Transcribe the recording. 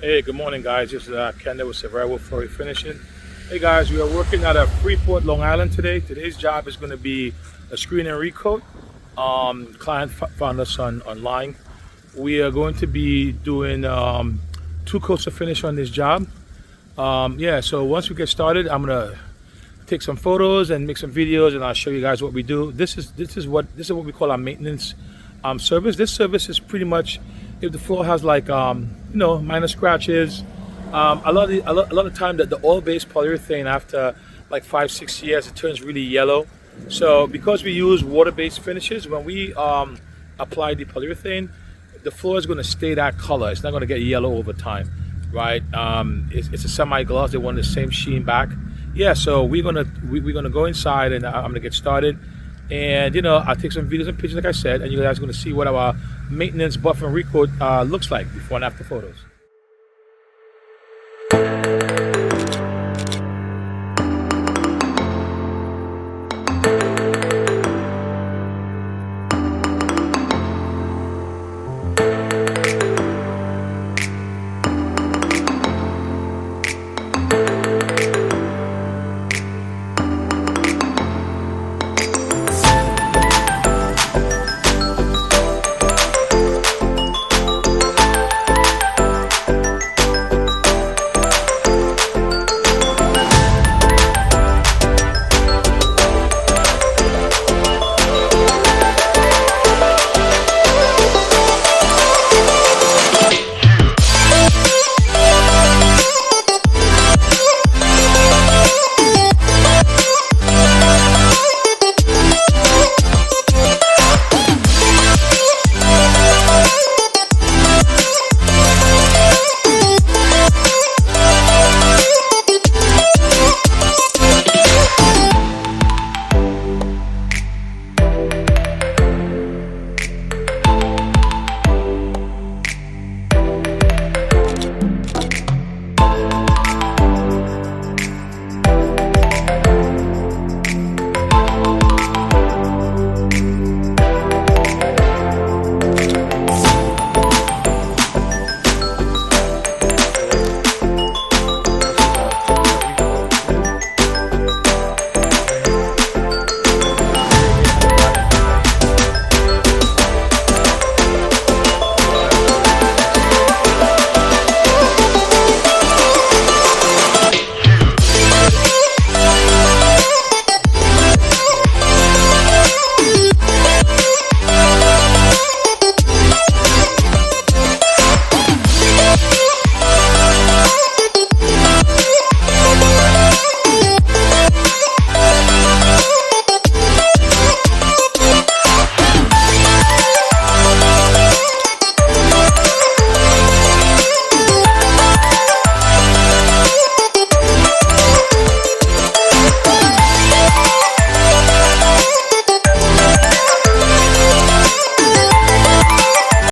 Hey, good morning, guys. This is Ken with Savera Wood Floor Refinishing. Hey, guys, we are working at a Freeport, Long Island today. Today's job is going to be a screen and recoat. Client found us online. We are going to be doing 2 coats of finish on this job. Yeah, so once we get started, I'm gonna take some photos and make some videos, and I'll show you guys what we do. This is what we call our maintenance service. This service is pretty much if the floor has like minor scratches. A lot of time that the oil-based polyurethane, after like 5-6 years, it turns really yellow. So because we use water-based finishes, when we apply the polyurethane, the floor is going to stay that color. It's not going to get yellow over time, right? It's a semi-gloss. They want the same sheen back. Yeah, so we're gonna go inside, and I'm gonna get started. And I'll take some videos and pictures, like I said, and you guys are gonna see what our maintenance buff and recoat looks like before and after photos.